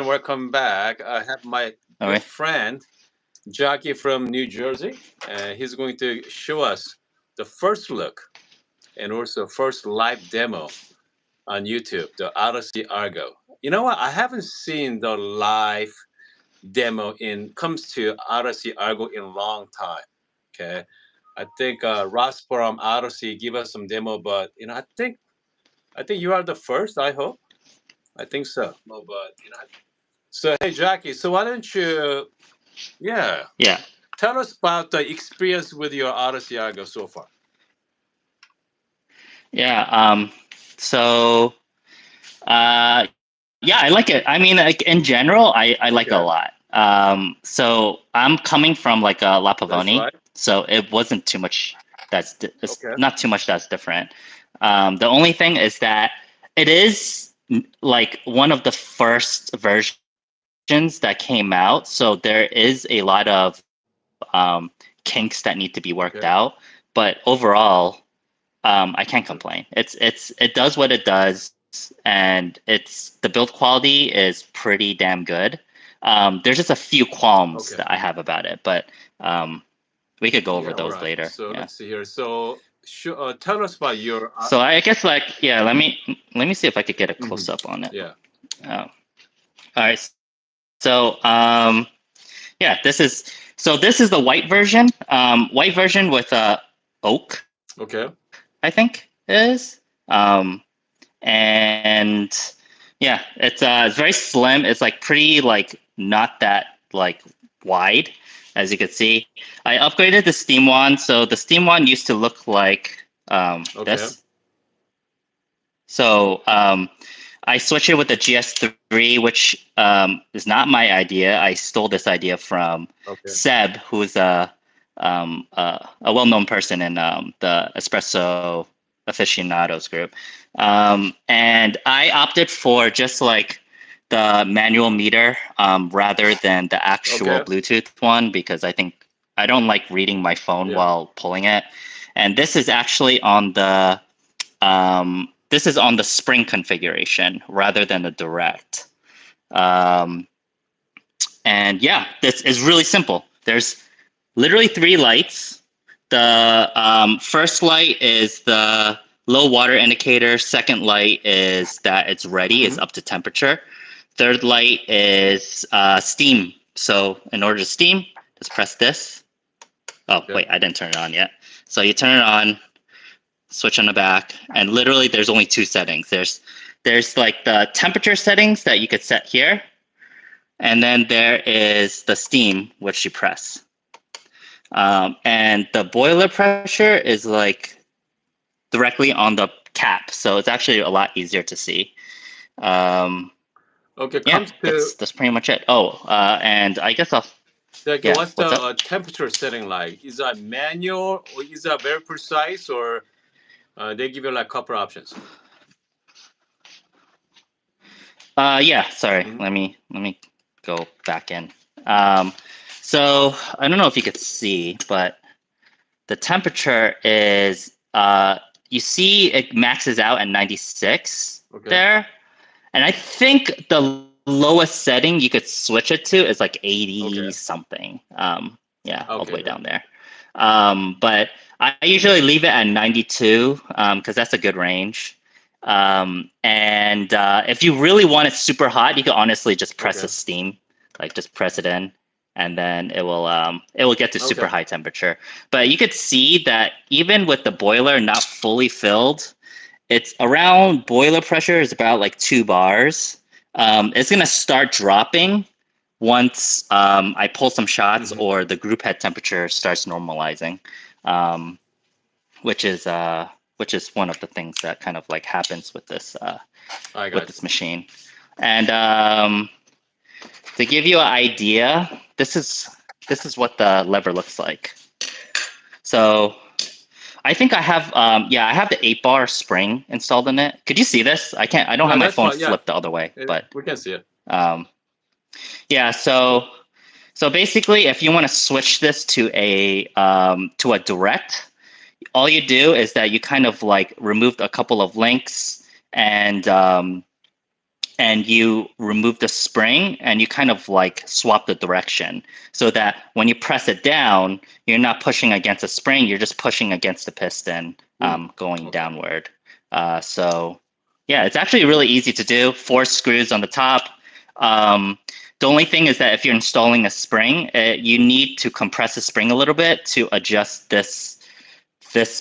welcome back. I have my All good right. friend Jackie from New Jersey, and he's going to show us the first look and also first live demo on YouTube, the Odyssey Argo. You know what? I haven't seen the live demo in comes to Odyssey Argo in a long time. Okay, I think Ross from Odyssey give us some demo, but I think you are the first. I hope. I think so. No, but so hey Jackie, so why don't you yeah Yeah. tell us about the experience with your Odyssey Argo so far? Yeah. Yeah, I like it. I mean, like in general, I like it a lot. Okay, So I'm coming from like a La that's Pavoni, right. so it wasn't too much. It's Okay, not too much that's different. The only thing is that it is like one of the first versions that came out, so there is a lot of kinks that need to be worked out. okay, But overall, I can't complain. It does what it does, and the build quality is pretty damn good. There's just a few qualms okay. that I have about it, but um, we could go over Yeah, all those right. later. So Yeah. let's see here. So tell us about your. So I guess like yeah, let me see if I could get a close Mhm. up on it. Yeah. Oh. All right. So yeah, this is the white version. White version with oak, Okay. I think is. Um, and yeah, it's very slim. It's like pretty like not that like wide, as you can see. I upgraded the Steam one, so the Steam one used to look like Okay. this. So I switched it with the GS3, which is not my idea. I stole this idea from Okay. Seb, who's a well-known person in the Espresso aficionados group. And I opted for just like the manual meter rather than the actual Okay. Bluetooth one because I don't like reading my phone Yeah. while pulling it. And this is actually on the spring configuration rather than the direct. Um, and yeah, this is really simple. There's literally three lights. The first light is the low water indicator. Second light is that it's ready, it's Hmm. up to temperature. Third light is steam. So in order to steam, just press this. Oh, Okay. wait, I didn't turn it on yet. So you turn it on, switch on the back, and literally there's only two settings. There's like the temperature settings that you could set here, and then there is the steam, which you press. And the boiler pressure is like directly on the cap, so it's actually a lot easier to see. Um, Okay. yeah, Comes to that's pretty much it. Oh, and I guess I'll like yeah. what's the What's up? temperature setting like? Is that manual or is that very precise or they give you like couple options? Yeah. Sorry. Hmm. Let me go back in. Um, so I don't know if you could see, but the temperature is you see it maxes out at 96 Okay. there, and I think the lowest setting you could switch it to is like 80 Okay. something. Yeah, all the way Okay. down there. But I usually leave it at 92 because that's a good range. And if you really want it super hot, you can honestly just press Okay. a steam, like just press it in, and then it will get to super Okay. high temperature. But you could see that even with the boiler not fully filled, it's around boiler pressure is about like 2 bars. It's gonna start dropping once I pull some shots Hmm. or the group head temperature starts normalizing, um, which is uh, which is one of the things that kind of like happens I with got this machine. And to give you an idea, this is what the lever looks like. So I think I have the 8 bar spring installed in it. Could you see this? I don't have No, my that's phone fine. Yeah, flipped the other way, but we can see it. um, yeah. So basically, if you want to switch this to a direct, all you do is that you kind of like removed a couple of links and and you remove the spring and you kind of like swap the direction so that when you press it down, you're not pushing against a spring, you're just pushing against the piston going downward. So yeah, it's actually really easy to do. 4 screws on the top. The only thing is that if you're installing a spring, you need to compress the spring a little bit to adjust this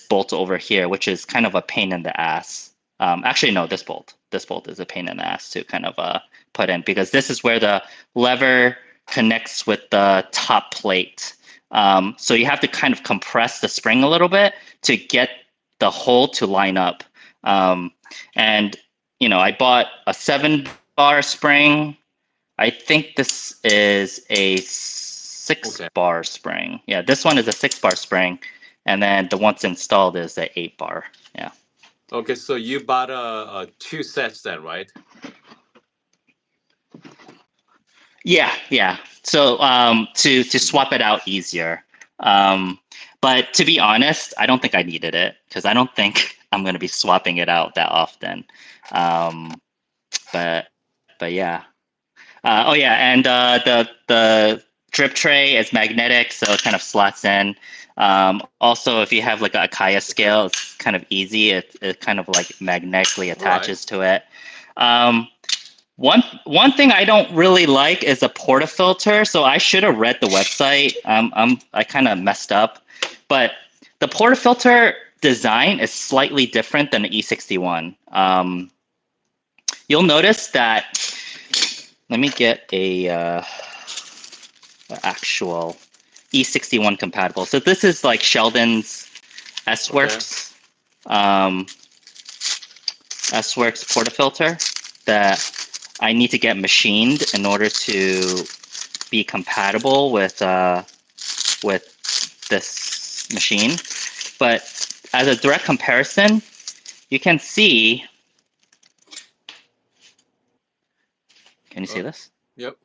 bolt over here, which is kind of a pain in the ass. Actually, no, this bolt. This bolt is a pain in the ass to kind of put in because this is where the lever connects with the top plate. So you have to kind of compress the spring a little bit to get the hole to line up. And I bought a 7-bar spring. I think this is a 6-bar spring. Yeah, this one is a 6-bar spring. And then the one's installed is the 8-bar. Yeah. Okay, so you bought a 2 sets then, right? Yeah. So to swap it out easier. But to be honest, I don't think I needed it because I don't think I'm going to be swapping it out that often. But yeah. Oh yeah, and the drip tray is magnetic, so it kind of slots in. Also, if you have like a Kaya scale, it's kind of easy. It kind of like magnetically attaches to it. One thing I don't really like is a portafilter. So I should have read the website. I kind of messed up, but the portafilter design is slightly different than the E61. You'll notice that. Let me get a actual E61 compatible. So this is like Sheldon's S-Works, S-Works portafilter that I need to get machined in order to be compatible with this machine. But as a direct comparison, you can see. Can you see this? Yep.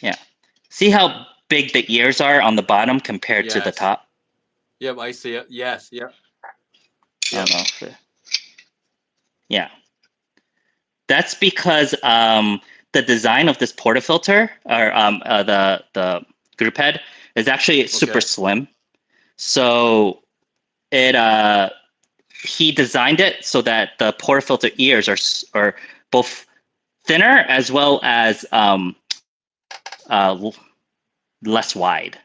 Yeah. See how big the ears are on the bottom compared to the top? Yep, I see it. Yes, yep. I don't know. Yeah. That's because the design of this portafilter, or the group head, is actually super slim. So he designed it so that the portafilter ears are both thinner as well as less wide.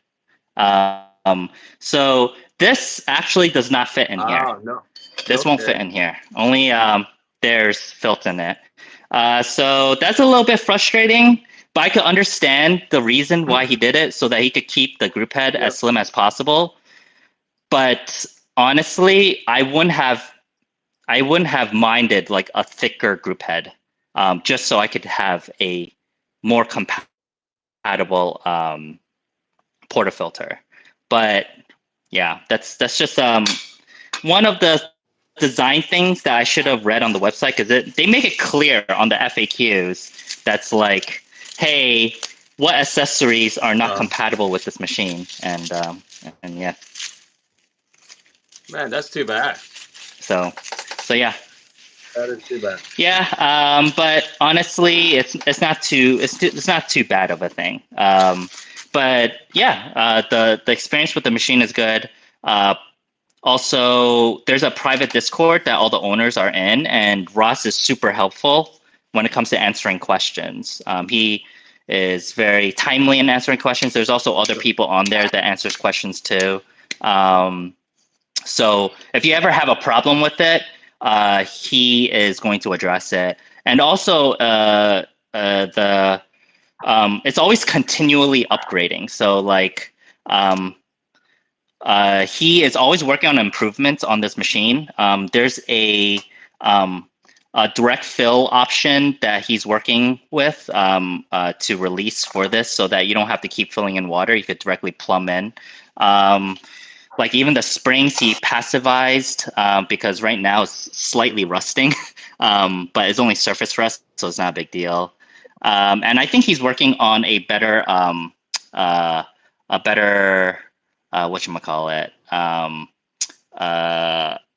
So this actually does not fit in here. Oh, no. This won't fit in here. Only there's filth in it. So that's a little bit frustrating, but I could understand the reason why he did it so that he could keep the group head as slim as possible. But honestly, I wouldn't have minded like a thicker group head, just so I could have a more compatible portafilter. But yeah, that's just one of the design things that I should have read on the website because they make it clear on the FAQs that's like, hey, what accessories are not compatible with this machine? And yeah. Man, that's too bad. So yeah. That is too bad. Yeah, but honestly, it's not too bad of a thing. But yeah, the experience with the machine is good. Also, there's a private Discord that all the owners are in, and Ross is super helpful when it comes to answering questions. He is very timely in answering questions. There's also other people on there that answers questions too. So if you ever have a problem with it, he is going to address it. And also, it's always continually upgrading. So like, he is always working on improvements on this machine. There's a direct fill option that he's working with to release for this so that you don't have to keep filling in water. You could directly plumb in. Like even the springs he passivized because right now it's slightly rusting, but it's only surface rust, so it's not a big deal. And I think he's working on a better whatchamacallit,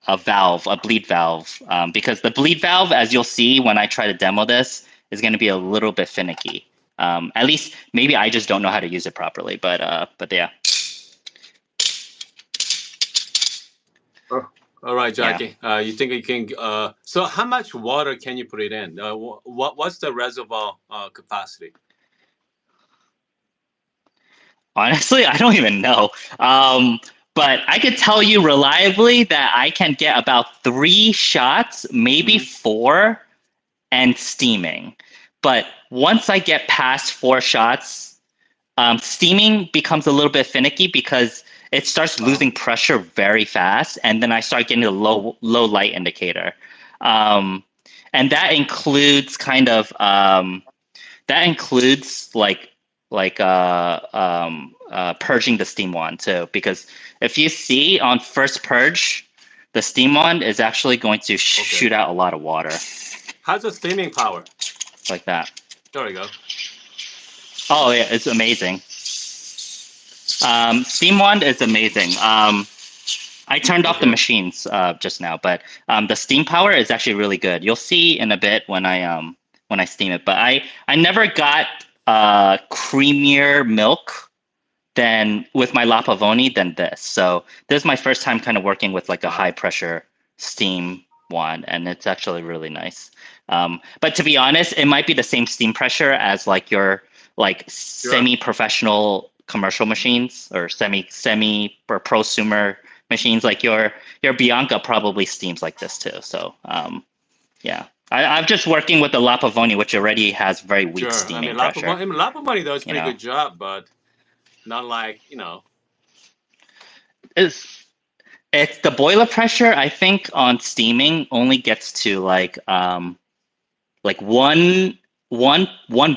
a valve, a bleed valve, because the bleed valve, as you'll see when I try to demo this, is going to be a little bit finicky. At least maybe I just don't know how to use it properly, but yeah. Oh, all right, Yeah. Jackie. You think you can? So, how much water can you put it in? What's the reservoir capacity? Honestly, I don't even know. But I could tell you reliably that I can get about 3 shots, maybe Hmm. 4, and steaming. But once I get past 4 shots, steaming becomes a little bit finicky because it starts Oh, losing pressure very fast, and then I start getting a low light indicator, um, and that includes purging the steam wand too. Because if you see on first purge, the steam wand is actually going to okay. shoot out a lot of water How's the steaming power? like that. There we go. Oh yeah, it's amazing. Steam wand is amazing. I turned off the Okay. machines just now, but the steam power is actually really good. You'll see in a bit when I steam it. But I never got creamier milk than with my La Pavoni than this. So this is my first time kind of working with like a high Wow. pressure steam wand, and it's actually really nice. But to be honest, it might be the same steam pressure as like your like Sure. semi-professional commercial machines or semi or prosumer machines. Like your Bianca probably steams like this too. So yeah. I'm just working with the La Pavoni, which already has very weak Sure. I steaming mean, Lapa pressure. Money, I mean, Lapa Money does a You pretty know, good job, but not like it's It's the boiler pressure, I think, on steaming only gets to like one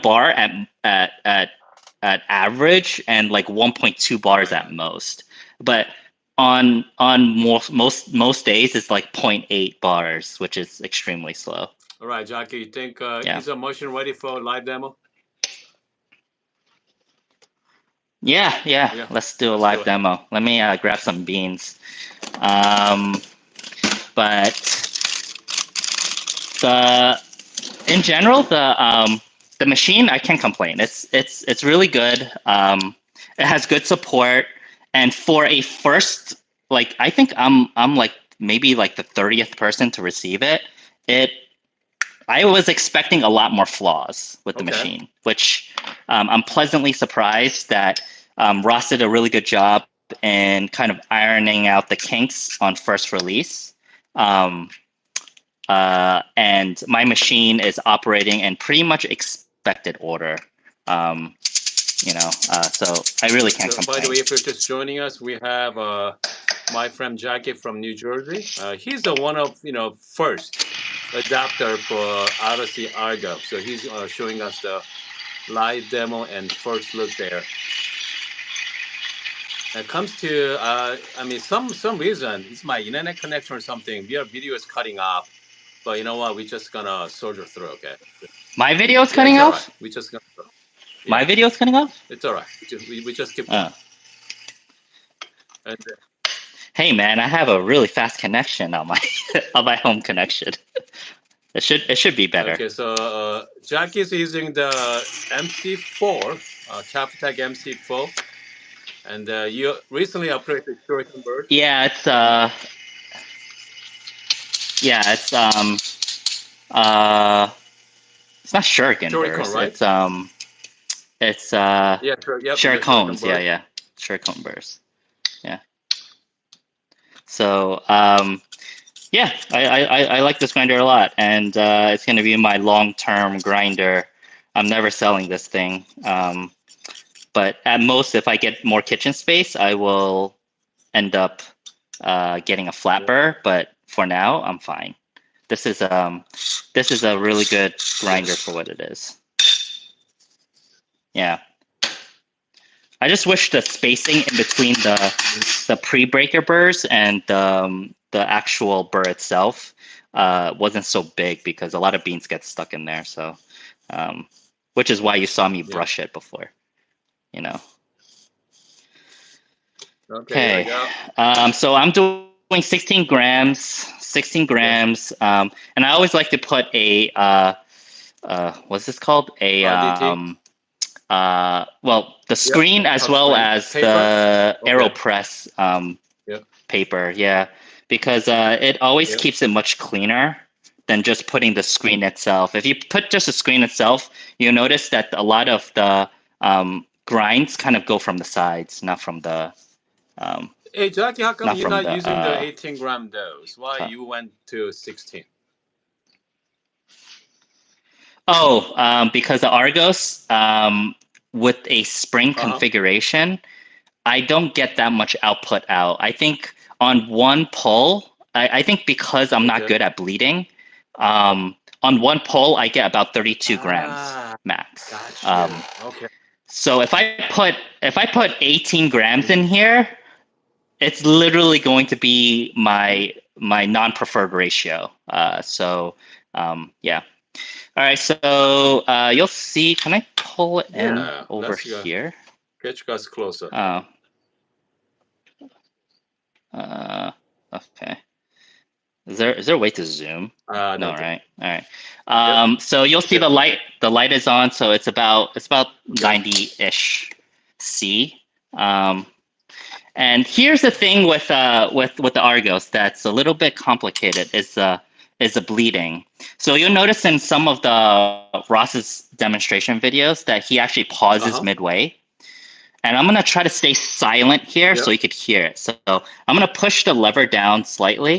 bar at average and like 1.2 bars right. at most. But on most days it's like zero point 0.8 bars, which is extremely slow. All right, Jackie. You think Yeah. is a motion ready for live demo? Yeah. Yeah. Let's do a Let's do live it. demo. Let me grab some beans. Um, but the in general, the machine I can't complain. It's really good. It has good support, and for a first, like I think I'm like maybe like the 30th person to receive it. It I was expecting a lot more flaws with the Okay. machine, which I'm pleasantly surprised that Ross did a really good job in kind of ironing out the kinks on first release. Um, and my machine is operating in pretty much expected order. Um, so I really can't So, by the complain. way, if you're just joining us, we have my friend Jackie from New Jersey. He's the one of first adapter for Odyssey Argo. So he's showing us the live demo and first look there. When it comes to, I mean, some reason it's my internet connection or something. Your video is cutting off, but you know what? We're just gonna soldier through. Okay. My video is Yeah, cutting it's all right. off. We just gonna. My Yeah, video is cutting off. it's all right. We just keep going. Uh, And hey man, I have a really fast connection on my on my home connection. It should be better. okay, so Jack is using the MC4, Capitec MC4, and you recently upgraded to Shuriken Bird. Yeah, uh it's not shuriken Shuriken, burst. right? It's Yeah, sure. Yep, the Shuriken shurikens. Yeah, Bird. yeah, shuriken burst. Yeah. So yeah, I like this grinder a lot, and it's going to be my long-term grinder. I'm never selling this thing, but at most, if I get more kitchen space, I will end up getting a flat Yeah, burr. But for now, I'm fine. This is this is a really good yeah. grinder for what it is. Yeah, I just wish the spacing in between the pre-breaker burrs and the actual burr itself wasn't so big because a lot of beans get stuck in there. So, um, which is why you saw me Yeah. brush it before. You know. Okay, here we Okay. go. So I'm doing 16 grams, 16 Okay. grams, and I always like to put what's this called? RDT. Well, the Yep. screen as Touch well screen. as Paper. the Okay. AeroPress Yep. paper, yeah, because it always Yep. keeps it much cleaner than just putting the screen itself. If you put just the screen itself, you'll notice that a lot of the grinds kind of go from the sides, um, Hey, Jackie, how come not you're from not the using the 18-gram dose? Why top. you went to 16? Oh, because the Argos with a spring Uh huh. configuration, I don't get that much output out. I think on one pull, I think because I'm not Okay. good at bleeding, on one pull I get about 32 grams Ah, max. got you. Okay. So if I put 18 grams in Mhm. here, it's literally going to be my non-preferred ratio. Yeah. All right. So you'll see. Can I pull it in Yeah. over Let's go. here? Get you guys closer. Oh. Uh, okay. Is there a way to zoom? I No, don't think. right? All right. Yep. So you'll see Yep. the light. The light is on, so it's about Okay. 90-ish C. Um, and here's the thing with the Argos that's a little bit complicated is the bleeding. So you'll notice in some of the Ross's demonstration videos that he actually Uh pauses huh. midway. And I'm gonna try to stay silent here so Yep. you could hear it. So I'm gonna push the lever down slightly,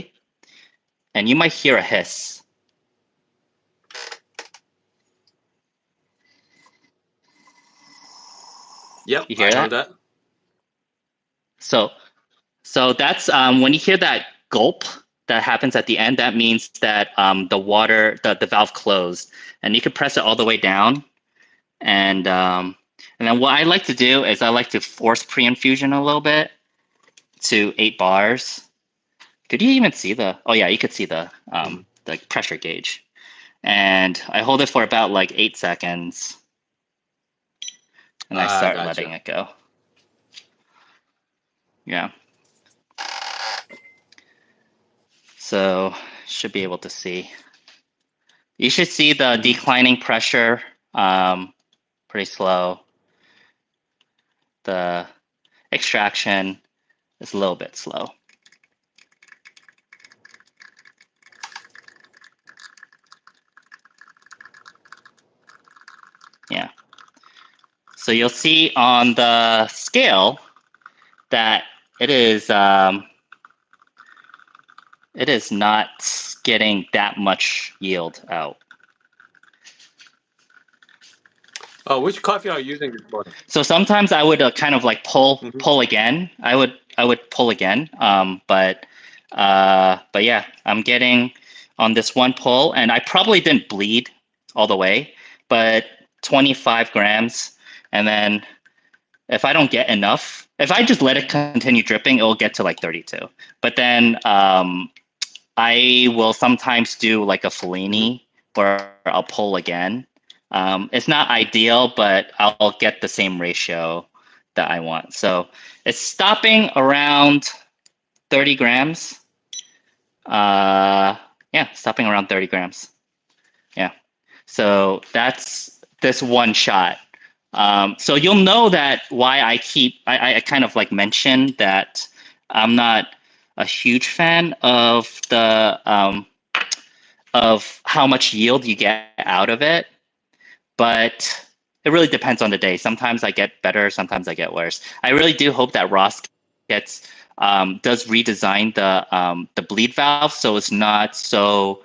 and you might hear a hiss. Yep. You I hear heard that? that. So so that's when you hear that gulp that happens at the end. That means that the valve closed, and you can press it all the way down. And then what I like to do is I like to force pre-infusion a little bit to 8 bars. Could you even see the? Oh yeah, you could see Mhm. the pressure gauge. And I hold it for about like 8 seconds, and I I start got you. letting it go. Yeah. So should be able to see. You should see the Hmm. declining pressure, pretty slow. The extraction is a little bit slow. Yeah. So you'll see on the scale that it is um, it is not getting that much yield out. Oh, which coffee are you using this morning? So sometimes I would kind of like Hmm. pull again. I would pull again. But yeah, I'm getting on this one pull, and I probably didn't bleed all the way, but 25 grams, and then if I don't get enough, if I just let it continue dripping, it will get to like 32. But then I will sometimes do like a Hmm. Fellini where I'll pull again. It's not ideal, but I'll get the same ratio that I want. So it's stopping around 30 grams. Uh, yeah, stopping around 30 grams. Yeah. So that's this one shot. So you'll know that why I kind of like mentioned that I'm not a huge fan of how much yield you get out of it, but it really depends on the day. Sometimes I get better, sometimes I get worse. I really do hope that Ross gets does redesign the bleed valve so it's not so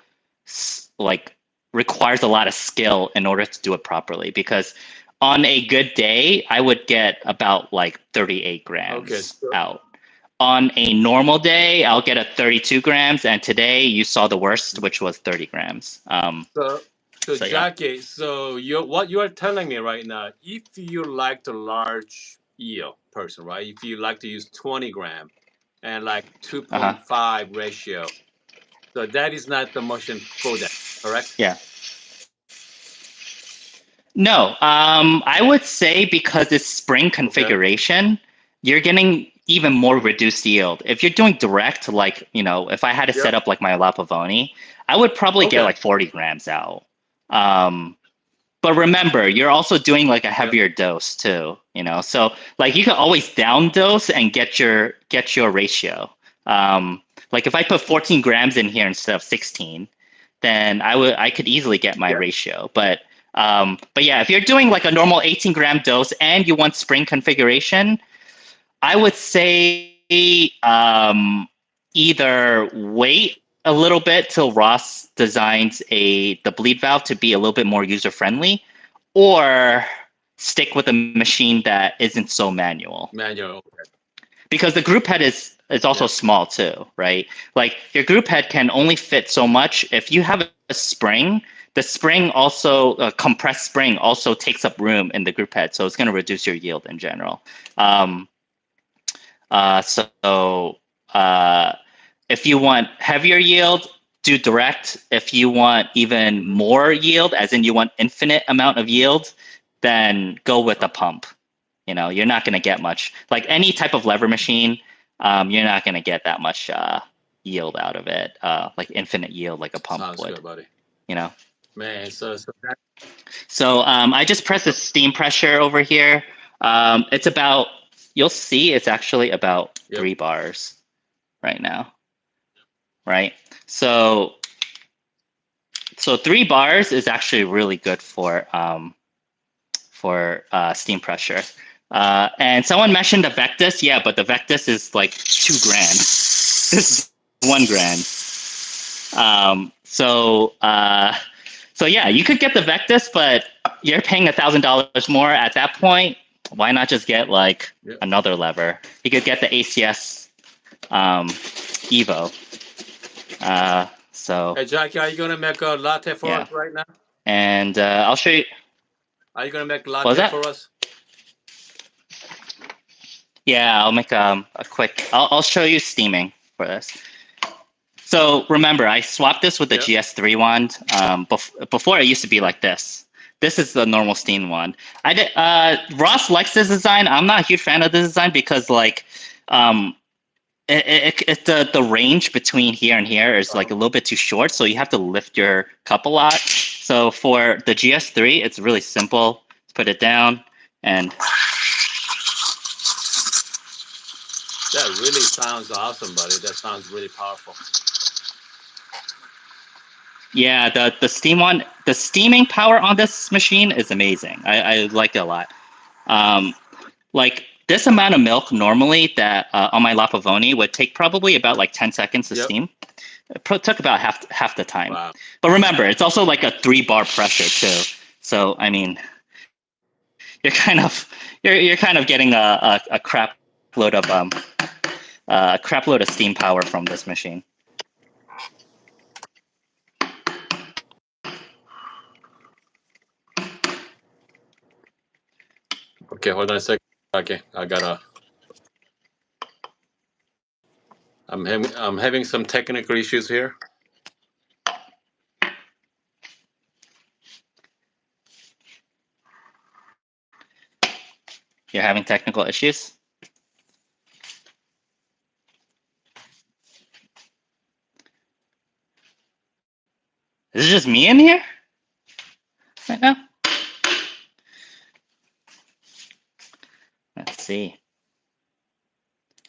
like requires a lot of skill in order to do it properly. Because on a good day, I would get about like 38 Okay. grams out. On a normal day, I'll get a 32 grams, and today you saw the worst, which was 30 grams. So, so So yeah. Jackie, so you are telling me right now, if you like the large eel person, right? If you like to use 20-gram and like Uh huh. 2.5 ratio, so that is not the motion for that, correct? Yeah. No, I would say because it's spring Okay. configuration, you're getting even more reduced yield. If you're doing direct, like, if I had to set Yep. up like my Lapavoni, I would probably get Okay. like 40 grams out. Um, but remember, you're also doing like a heavier dose too, So like you can always down dose and get your ratio. Like if I put 14 grams in here instead of 16, then I could easily get my ratio. But yeah, if you're doing like a normal 18-gram dose and you want spring configuration, I would say either wait a little bit till Ross designs the bleed valve to be a little bit more user friendly, or stick with a machine that isn't so manual. Because the group head is also small too, right? Like your group head can only fit so much. If you have a spring, the spring also compressed spring also takes up room in the group head, so it's going to reduce your yield in general. So if you want heavier yield, do direct. If you want even more yield, as in you want infinite amount of yield, then go with a pump. You're not going to get much. Like any type of lever machine, you're not going to get that much yield out of it, like infinite yield like a pump would. Good, buddy. Man, so I just press the steam pressure over here. It's about, you'll see it's actually about 3 bars right now, right? So 3 bars is actually really good for steam pressure. And someone mentioned the Vectus. Yeah, but the Vectus is like 2 grand. This is 1 grand. So yeah, you could get the Vectus, but you're paying $1,000 more at that point. Why not just get like another lever? You could get the ACS Evo. Hey, Jackie, are you gonna make a latte for us right now? And I'll show you. Are you gonna make latte for us? Yeah, I'll make a quick. I'll show you steaming for this. So remember, I swapped this with the GS3 wand. Before it used to be like this. This is the normal steam wand. Ross likes this design. I'm not a huge fan of this design because like the range between here and here is like a little bit too short, so you have to lift your cup a lot. So for the GS3, it's really simple. Let's put it down and. That really sounds awesome, buddy. That sounds really powerful. Yeah, the steam one, the steaming power on this machine is amazing. I like it a lot. Like this amount of milk normally that on my La Pavoni would take probably about like 10 seconds to steam. It took about half the time. Wow. But remember, it's also like a 3-bar pressure too. So I mean, you're kind of getting a crap load of steam power from this machine. Okay, hold on a second. Okay, I'm having some technical issues here. You're having technical issues? Is it just me in here right now? Let's see.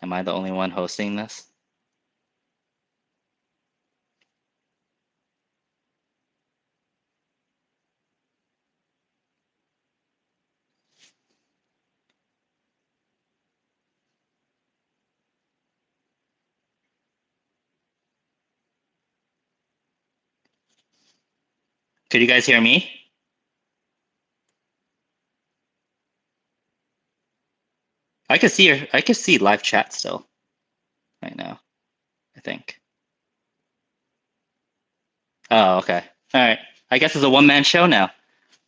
Am I the only one hosting this? Could you guys hear me? I can see live chat still right now, I think. Oh, okay. All right. I guess it's a one-man show now.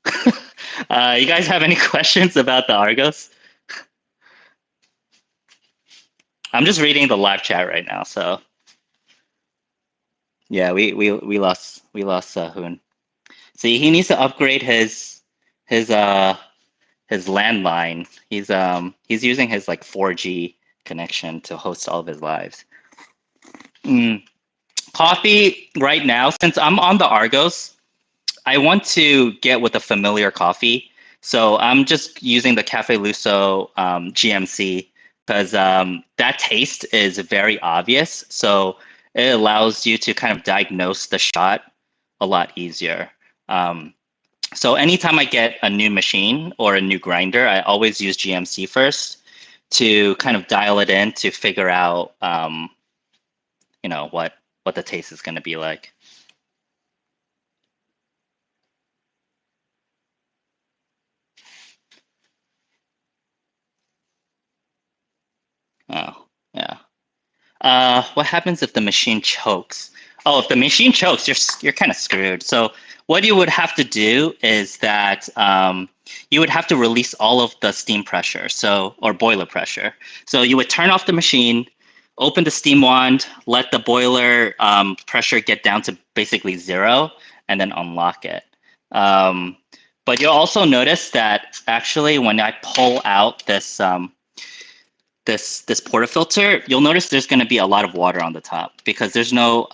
You guys have any questions about the Argos? I'm just reading the live chat right now, so yeah, we lost Hoon. See, he needs to upgrade his landline. He's using his like 4G connection to host all of his lives. Coffee right now, since I'm on the Argos, I want to get with a familiar coffee. So I'm just using the Cafe Luso GMC because that taste is very obvious. So it allows you to kind of diagnose the shot a lot easier. Um, so anytime I get a new machine or a new grinder, I always use GMC first to kind of dial it in to figure out, what the taste is going to be like. Oh, yeah. What happens if the machine chokes? Oh, if the machine chokes, you're kind of screwed. So what you would have to do is that you would have to release all of the steam pressure, or boiler pressure. So you would turn off the machine, open the steam wand, let the boiler pressure get down to basically zero, and then unlock it. But you'll also notice that actually when I pull out this portafilter, you'll notice there's going to be a lot of water on the top because there's no